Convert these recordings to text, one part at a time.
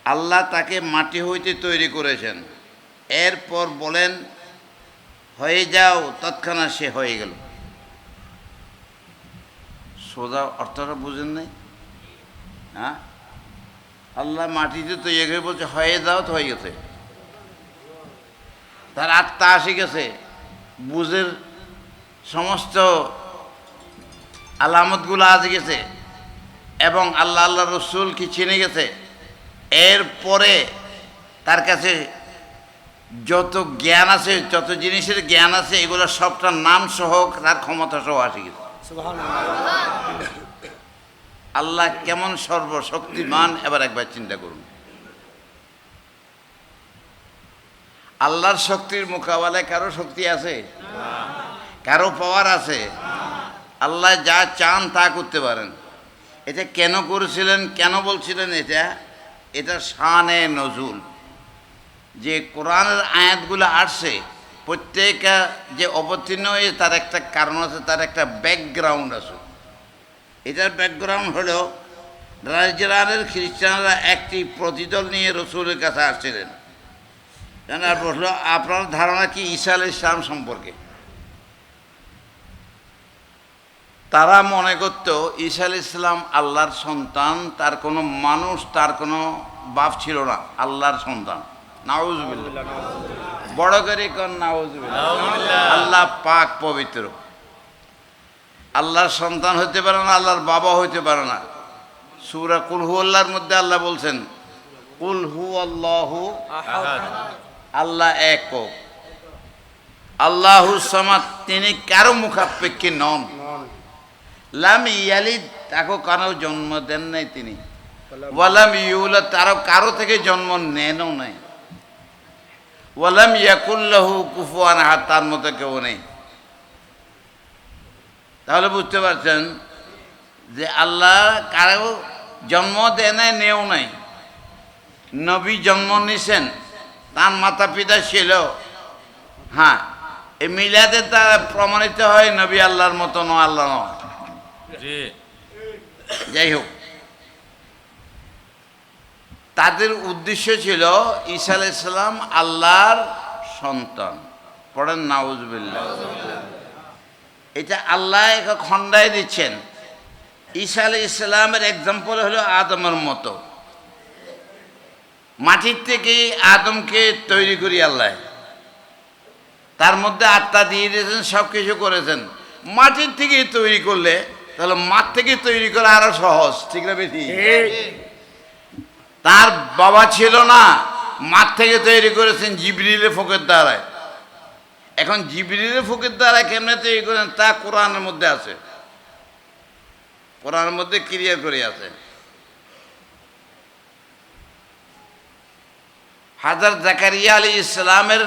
আল্লাহ তাকে মাটি হইতে তৈরি করেছেন, এরপর বলেন হয়ে যাও, তৎক্ষণাৎ সে হয়ে গেল। সোজা অর্থটা বুঝেন নাই? হ্যাঁ, আল্লাহ মাটিতে তৈরি করে বলছে হয়ে যাও, তো হয়ে গেছে। তার আত্মা আসে গেছে, বুঝের সমস্ত আলামতগুলো আসে গেছে, এবং আল্লাহ আল্লাহ রসুল কি চিনে গেছে। এরপরে তার কাছে যত জ্ঞান আছে, যত জিনিসের জ্ঞান আছে, এগুলো সবটা নাম সহ তার ক্ষমতা সহ আসে গেছে। আল্লাহ কেমন সর্বশক্তিমান, এবার একবার চিন্তা করুন। আল্লাহর শক্তির মোকাবেলায় কারো শক্তি আছে? কারো পাওয়ার আছে? আল্লাহ যা চান তা করতে পারেন। এটা কেন করেছিলেন, কেন বলছিলেন? এটা শানে নজুল, যে কোরআনের আয়াতগুলো আসছে প্রত্যেকটা যে অবতীর্ণ হয়ে তার একটা কারণ আছে, তার একটা ব্যাকগ্রাউন্ড আছে। এটার ব্যাকগ্রাউন্ড হলো নাইজেরিয়ার খ্রিস্টানরা একটি প্রতিদল নিয়ে রসুলের কাছে আসছিলেন। জানার বলল আপনার ধারণা কি ঈসা আলাইহিস সালাম সম্পর্কে? তারা মনে করত ঈসা আলাইহিস সালাম আল্লাহর সন্তান, তার কোনো মানুষ, তার কোনো বাপ ছিল না, আল্লাহর সন্তান। নাউজুবিল্লাহ, বড় করে কোন নাউজুবিল্লাহ। আল্লাহ পাক পবিত্র, আল্লাহর সন্তান হতে পারে না, আল্লাহর বাবা হইতে পারে না। সূরা কুল হুয়াল্লাহর মধ্যে আল্লাহ বলছেন কুল হুয়াল্লাহু আহাদ, আল্লাহ একক, আল্লাহুস সামাদ, তিনি কারো মুখাপেক্ষী নন। লাম ইয়ালিদ, তাকে কারো জন্ম দেন নাই তিনি। ওয়ালাম ইউলাদ, তারও কারো থেকে জন্ম নেনও নাই। ওয়ালাম ইয়াকুল লাহু কুফুয়ান আহাদ, তার মতো কেউ নেই। তাহলে বুঝতে পারছেন যে আল্লাহ কারো জন্ম দেয় নাই, নেও নাই। নবী জন্ম নিছেন, তার মাতা পিতা ছিল। হ্যাঁ, এই মিলাদে দ্বারা প্রমাণিত হয় নবী আল্লাহর মতো নয়, আল্লাহ নয়। যাই হোক, তাদের উদ্দেশ্য ছিল ঈসা আলাইহিস সালাম আল্লাহর সন্তান। পড়েন নাউজুবিল্লাহ। এটা আল্লাহ খণ্ডায় দিচ্ছেন। ঈসা আলাইহিস সালামের এক্সাম্পল হলো আদমের মতো। মাটির থেকে আদমকে তৈরি করি আল্লাহ, তার মধ্যে আত্মা দিয়ে দিয়েছেন, সব কিছু করেছেন। মাটির থেকে তৈরি করলে তাহলে মাঠ থেকে তৈরি করা আরো সহজ, ঠিক না বেশি? তার বাবা ছিল না, মাঠ থেকে তৈরি করেছেন জিবরিলের ফোঁকের দ্বারায়। এখন জিবরিলের ফোঁকের দ্বারা কেমনে তৈরি করেন তা কোরআনের মধ্যে আছে, কোরআনের মধ্যে ক্লিয়ার করে আছে। হযরত জাকারিয়া আলাইহিস সালামের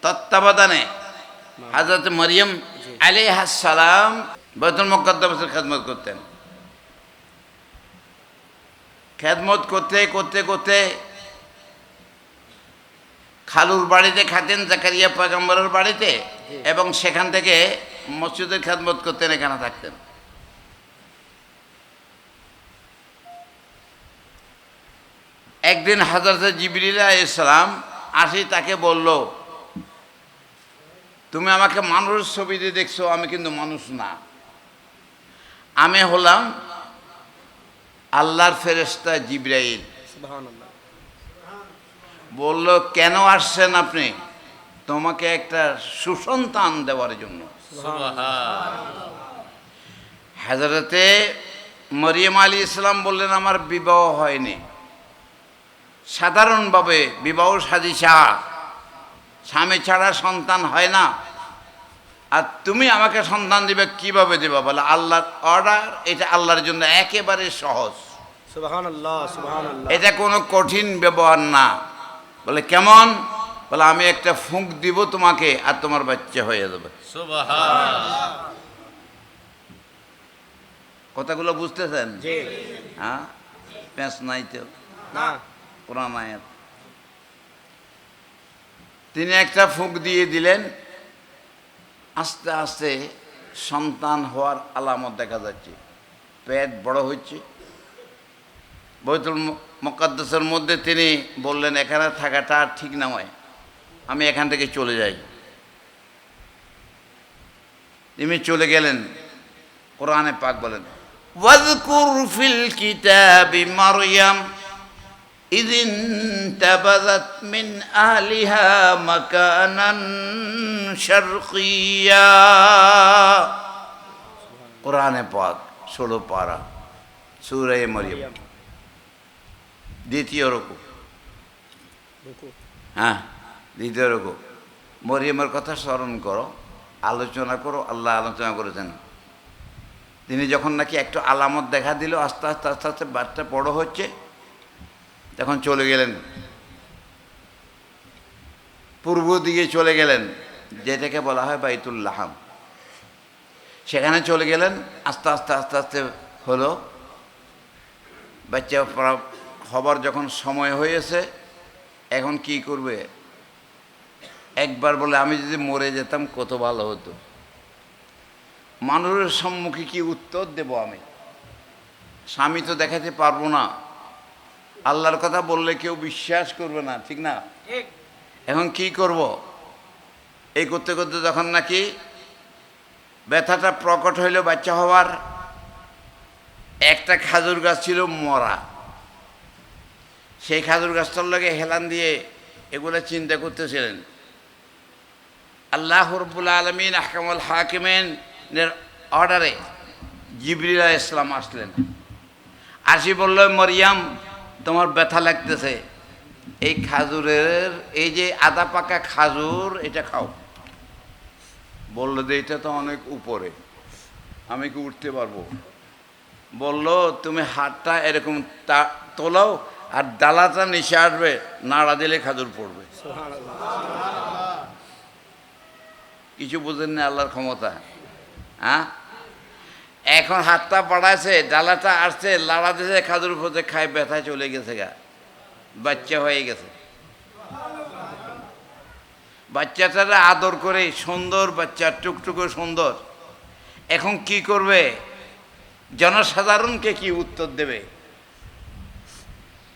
তত্ত্বাবধানে হযরত মরিয়ম আলাইহিস সালাম বাইতুল মুকাদ্দাসের খেদমত করতেন। খেদমত করতে করতে করতে খালুর বাড়িতে খাতেন, জাকারিয়া পয়গম্বরের বাড়িতে, এবং সেখান থেকে মসজিদের খেদমত করতেন, এখানে থাকতেন। একদিন হযরত জিবরিল আলাইহিস সালাম আসি তাকে বলল, তুমি আমাকে মানুষের ছবিতে দেখছো, আমি কিন্তু মানুষ না, আমি হলাম আল্লাহর ফেরেশতা জিবরাইল। সুবহানাল্লাহ। বলল কেন আসছেন আপনি? তোমাকে একটা সুসন্তান দেওয়ার জন্য। হযরতে মরিয়ম আলাইহিস সালাম বললেন আমার বিবাহ হয়নি। সাধারণভাবে বিবাহ শাদী ছাড়া, স্বামী ছাড়া সন্তান হয় না, আর তুমি আমাকে সন্তান দিবে, কিভাবে দিবা? বলে আল্লাহর অর্ডার, এটা আল্লাহর জন্য একেবারে সহজ। সুবহানাল্লাহ, সুবহানাল্লাহ। এটা কোনো কঠিন ব্যবহার না। বলে কেমন? বলে আমি একটা ফুঁক দিব তোমাকে, আর তোমার বাচ্চা হয়ে যাবে। সুবহানাল্লাহ। কথাগুলো বুঝতেছেন? জি। হ্যাঁ, পেঁচ নাই তো না, কোরআন আয়াত। তিনি একটা ফুঁক দিয়ে দিলেন, আস্তে আস্তে সন্তান হওয়ার আলামত দেখা যাচ্ছে। পেট বড় হচ্ছে, বাইতুল মুকাদ্দাসের মধ্যে তিনি বললেন এখানে থাকাটা আর ঠিক নয়, আমি এখান থেকে চলে যাই। তিনি চলে গেলেন। কোরআনে পাক বলেন ওয়াযকুর ফিল কিতাবি মারইয়াম ইয ইনতাবাযাত মিন আহলিহা মাকানান শারকিয়্যা। কোরআনে পাক 16 পারা, সূরা মারইয়াম, দ্বিতীয় রুকু। হ্যাঁ, দ্বিতীয় রুকু। মরিয়মের কথা স্মরণ করো, আলোচনা করো। আল্লাহ আলোচনা করেছেন, তিনি যখন নাকি একটু আলামত দেখা দিল, আস্তে আস্তে আস্তে আস্তে বাচ্চা বড় হচ্ছে, তখন চলে গেলেন পূর্ব দিকে, চলে গেলেন যেটাকে বলা হয় বাইতুল লাহাম। সেখানে চলে গেলেন। আস্তে আস্তে আস্তে আস্তে হলো, বাচ্চা হবার যখন সময় হয়েছে, এখন কি করবে? একবার বলে আমি যদি মরে যেতাম কত ভালো হতো। মানুষের সম্মুখে কি উত্তর দেব আমি? স্বামী তো দেখাতে পারবো না, আল্লাহর কথা বললে কেউ বিশ্বাস করবে না, ঠিক না? এখন কি করব? এই করতে করতে যখন নাকি ব্যথাটা প্রকট হইল বাচ্চা হওয়ার, একটা খাজুর গাছ ছিল মরা, সেই খাজুর গাছটার লগে হেলান দিয়ে এগুলো চিন্তা করতেছিলেন। আল্লাহ রাব্বুল আলামিন আহকামুল হাকিমের অর্ডারে জিবরিল আলাইহিস সালাম আসলেন। আসি বলল, মরিয়াম তোমার ব্যথা লাগতেছে, এই খাজুরের, এই যে আদা পাকা খাজুর, এটা খাও। বলল যে এটা তো অনেক উপরে, আমি কি উঠতে পারবো? বলল তুমি হাতটা এরকম তোলাও, আর ডালাটা নিচে আসবে, নাড়া দিলে খাজুর পড়বে। কিছু বুঝেন না আল্লাহর ক্ষমতা? হ্যাঁ, এখন হাতটা বাড়াইছে, ডালাটা আসছে, লাড়া দিয়েছে, খাজুর পড়তে, খায়, ব্যথায় চলে গেছে গা, বাচ্চা হয়ে গেছে। বাচ্চাটারা আদর করে, সুন্দর বাচ্চা, টুকটুকু সুন্দর। এখন কি করবে? জনসাধারণকে কি উত্তর দেবে?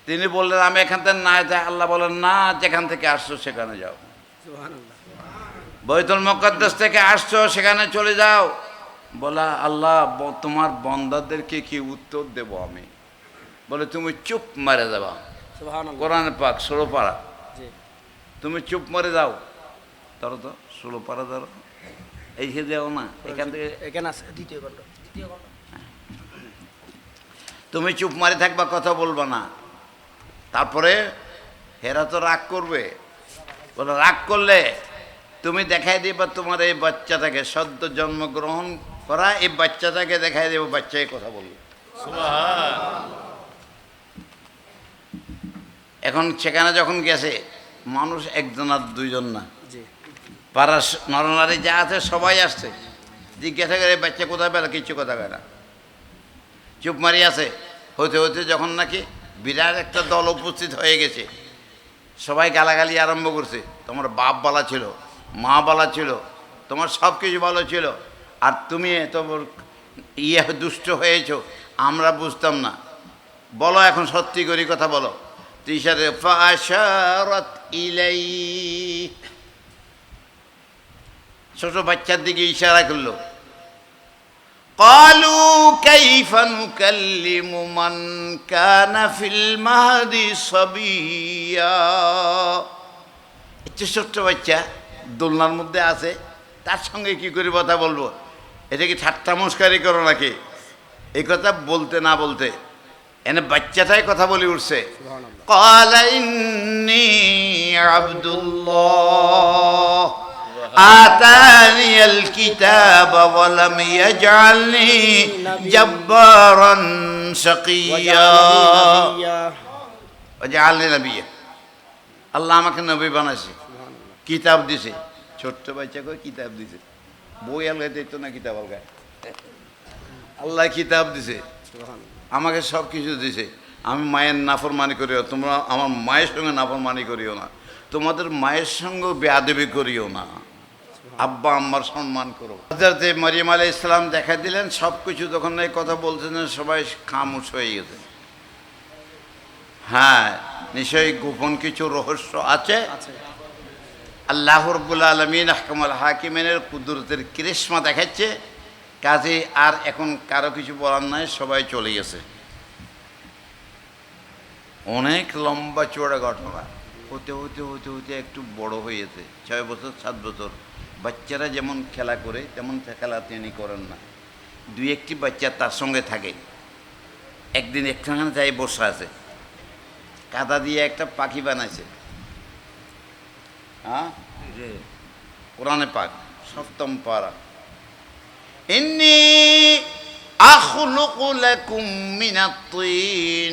তিনি বললেন আমি এখান থেকে না যাই। আল্লাহ বলেন না, যেখান থেকে আসছো সেখানে যাও। বাইতুল মুকাদ্দাস থেকে আসছো, সেখানে চলে যাও। বলা আল্লাহ তোমার বান্দাদেরকে কি উত্তর দেব আমি? বলে তুমি চুপ মারে যাবা। কোরআন পাক 16 পারা, তুমি চুপ মারে যাও। ধরো তো 16 পারা ধরো, এই সে যাও না, এখান থেকে তুমি চুপ মারে থাকবা, কথা বলবা না। তারপরে হেরা তো রাগ করবে। বলে রাগ করলে তুমি দেখাই দিবা তোমার এই বাচ্চাটাকে, সদ্য জন্মগ্রহণ করা এই বাচ্চাটাকে দেখাই দেবো, বাচ্চাকে কথা বলবে। এখন সেখানে যখন গেছে, মানুষ একজন আর দুইজন না, পাড়ার নরনারী যা আছে সবাই আসছে। জিজ্ঞাসা করে বাচ্চা কোথায় পেল, কিচ্ছু কথা কয় না, চুপ মারি আছে। হতে হতে যখন নাকি বিরাট একটা দল উপস্থিত হয়ে গেছে, সবাই গালাগালি আরম্ভ করছে। তোমার বাপ বলা ছিল, মা বলা ছিল, তোমার সব কিছু ভালো ছিল, আর তুমি এত দুষ্ট হয়েছো, আমরা বুঝতাম না। বলো এখন সত্যি করি কথা বলো। তিসারে ফাশারাত ইলাই, ছোট বাচ্চার দিকে ইশারা করলো। ক্বালু কাইফা নুকাল্লিমু মান কানা ফিল মাহদি সাবিয়্যা। একটা ছোট্ট বাচ্চা দোলনার মধ্যে আছে, তার সঙ্গে কি করে কথা বলবো? এটা কি ঠাট্টা মস্কারি করো নাকি? এই কথা বলতে না বলতে এনে বাচ্চাটাই কথা বলে উঠছে। ক্বালা ইন্নী আব্দুল্লাহ আতানিয়াল কিতাবা ওয়া লাম ইয়াজআলনি জাব্বারান শাকিয়্যা ওয়া জাআলনি নাবিয়্যা। আল্লাহ আমাকে নবী বানাইছে, কিতাব দিছে। ছোট্ট বাচ্চা কই কিতাব দিছে? বই আলগায় দিত না, কিতাব আলগায়? আল্লাহ কিতাব দিছে, আমাকে সব কিছু দিছে। আমি মায়ের নাফরমানি করিও, তোমরা আমার মায়ের সঙ্গে নাফরমানি করিও না, তোমাদের মায়ের সঙ্গে বেয়াদবি করিও না, আব্বা আম্মার সম্মান করো। হযরত মরিয়ম আলাইহিস সালাম দেখা দিলেন। সব কিছু যখন এই কথা বলছেন, সবাই খামোশ হয়ে গেছে। হ্যাঁ, নিশ্চয়ই গোপন কিছু রহস্য আছে। আল্লাহ রাব্বুল আলামিন আহকামুল হাকিমিনের কুদরতের কৃষ্মা দেখাচ্ছে। কাজে আর এখন কারো কিছু বলার নাই, সবাই চলে গেছে। অনেক লম্বা চড়া ঘটনা, হতে হতে হতে হতে একটু বড় হয়েছে, 6 বছর 7 বছর। বাচ্চারা যেমন খেলা করে তেমন খেলা তিনি করেন না। 2-1টি বাচ্চা তার সঙ্গে থাকে। একদিন একখানে যাই বসে আছে, কাদা দিয়ে একটা পাখি বানাইছে। হ্যাঁ, কোরআনে পাক 7ম পারা, ইন্নী আখলুকু লাকুম মিনাত তিন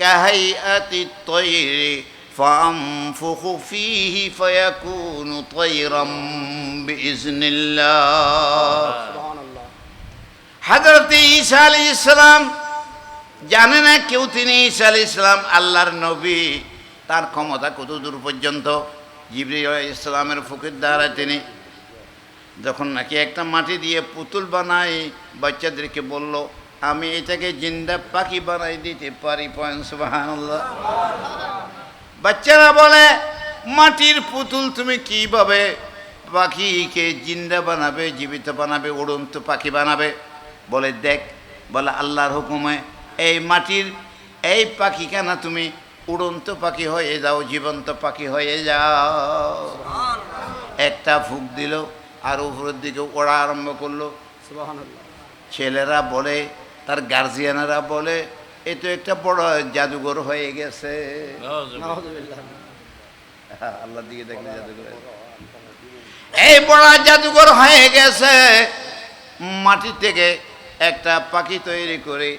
কাহাইআতিত তায়রি ফাআনফুখু ফীহি ফায়াকুনু তায়রাম বিইজনিল্লাহ। সুবহানাল্লাহ। হযরত ঈসা আলাইহিস সালাম জানে না কেউ, তিনি ঈসা আলাইহিস সালাম আল্লাহর নবী। তার ক্ষমতা কত দূর পর্যন্ত? জিবরীল আলাইহিস সালামের ফুকের দ্বারা তিনি যখন নাকি একটা মাটি দিয়ে পুতুল বানাই, বাচ্চাদেরকে বলল আমি এটাকে জিন্দা পাখি বানাই দিতে পারি। সুবহানাল্লাহ। বাচ্চারা বলে মাটির পুতুল তুমি কিভাবে পাখিকে জিন্দা বানাবে, জীবিত বানাবে, উড়ন্ত পাখি বানাবে? বলে দেখ, বলে আল্লাহর হুকুমে এই মাটির এই পাখিখানা তুমি উড়ন্ত পাখি হয়ে যাও, জীবন্ত পাখি হয়ে যাও। একটা ফুঁক দিল আর উপরের দিকে ওড়া আরম্ভ করলো। ছেলেরা বলে, তার গার্জিয়ানেরা বলে এ তো একটা বড় জাদুঘর হয়ে গেছে। আল্লাহ দিকে দেখলে জাদুঘর, এই বড় জাদুঘর হয়ে গেছে। মাটি থেকে একটা পাখি তৈরি করে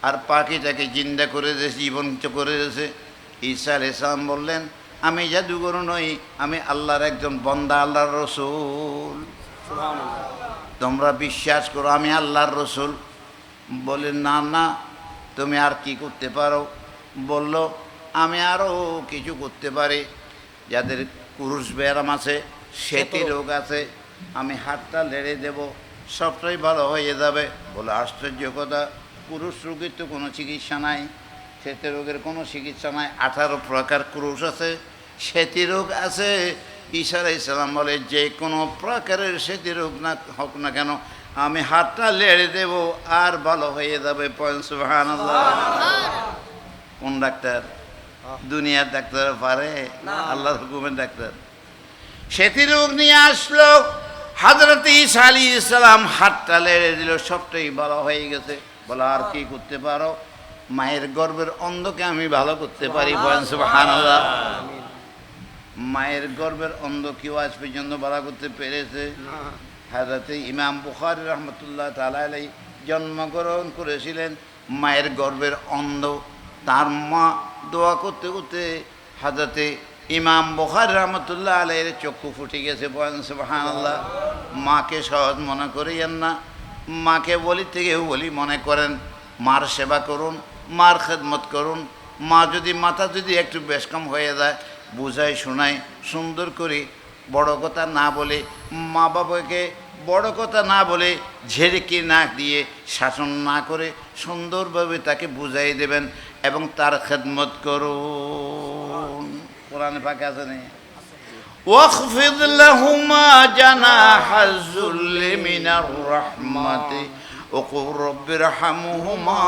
আর পাখিটাকে জিন্দা করে দিয়েছে, জীবন্ত করে দিয়েছে। ঈসা আলাইহিস সালাম বললেন আমি জাদুঘর নই, আমি আল্লাহর একজন বান্দা, আল্লাহর রসুল। তোমরা বিশ্বাস করো আমি আল্লাহর রসুল। বলে না না, তুমি আর কি করতে পারো? বলল আমি আরও কিছু করতে পারি। যাদের কুরুশ ব্যায়াম আছে, সেতি রোগ আছে, আমি হাতটা লেড়ে দেব, সবটাই ভালো হয়ে যাবে। বলে আশ্চর্য কথা, কুরুশ রোগের তো কোনো চিকিৎসা নাই, সেতি রোগের কোনো চিকিৎসা নাই। 18 প্রকার কুরুশ আছে, সেতি রোগ আছে। ঈসা আলাইহিস সালাম বলে যে কোনো প্রকারের সেতি রোগ না হোক না কেন, আমি হাতটা লেড়ে দেব আর ভালো হয়ে যাবে। সুবহানাল্লাহ। কোন ডাক্তার? দুনিয়ার ডাক্তার পারে? আল্লাহর হুকুমের ডাক্তার। সেতি রোগ নিয়ে আসলো, হযরত ঈসা আলাইহিস সালাম হাতটা লেড়ে দিল, সবটাই ভালো হয়ে গেছে। বলে আর কি করতে পারো? মায়ের গর্ভের অন্ধকে আমি ভালো করতে পারি। সুবহানাল্লাহ। মায়ের গর্ভের অন্ধ কেউ আজ পর্যন্ত ভালো করতে পেরেছে? হযরত ইমাম বুখারী রাহমাতুল্লাহ তাআলা আলাইহি জন্মগ্রহণ করেছিলেন মায়ের গর্ভের অন্ধ। তার মা দোয়া করতে করতে হযরত ইমাম বুখারী রাহমাতুল্লাহ আলাইহির চক্ষু ফুটে গেছে। সুবহানাল্লাহ। মাকে সহজ মনে করিয়েন না, মাকে বলি থেকে বলি মনে করেন। মার সেবা করুন, মার খেদমত করুন। মা যদি মাথা যদি একটু বেশকম হয়ে যায়, বুঝাই শোনাই সুন্দর করে, বড় কথা না বলে, মা বাবাকে বড় কথা না বলে, ঝেড়েকে না দিয়ে, শাসন না করে সুন্দরভাবে তাকে বুঝাই দেবেন এবং তার খেদমত করুন। কোরআনে পাকে আছে না, ওয়াখফিদ লাহুমা জানাহাজ যুল্লি মিনার রাহমাতি ওকুর রব্বিরহামহুমা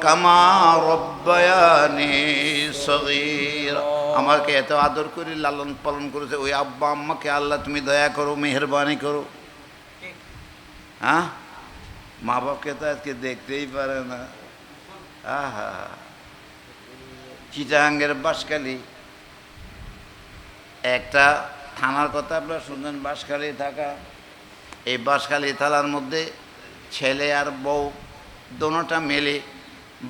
কামা রব্বায়ানি সগীরা। আমাকে এত আদর করে লালন পালন করেছে ওই আব্বা আম্মাকে আল্লাহ তুমি দয়া করো, মেহেরবানি করো। হ্যাঁ, মা বাপকে তো আজকে দেখতেই পারে না। আহা, চিটাগাঙ্গের বাঁশখালী একটা থানার কথা আপনারা শুনলেন, বাঁশখালী থাকা। এই বাঁশখালী থানার মধ্যে ছেলে আর বউ দোনোটা মেলে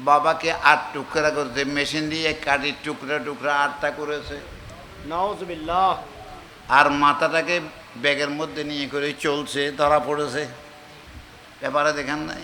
বাবাকে 8 টুকরা করেছে, মেশিন দিয়ে কাটি টুকরা টুকরা 8টা করেছে। নাউজুবিল্লাহ। আর মাথাটাকে ব্যাগের মধ্যে নিয়ে করে চলছে, ধরা পড়েছে। ব্যাপারে দেখেন নাই?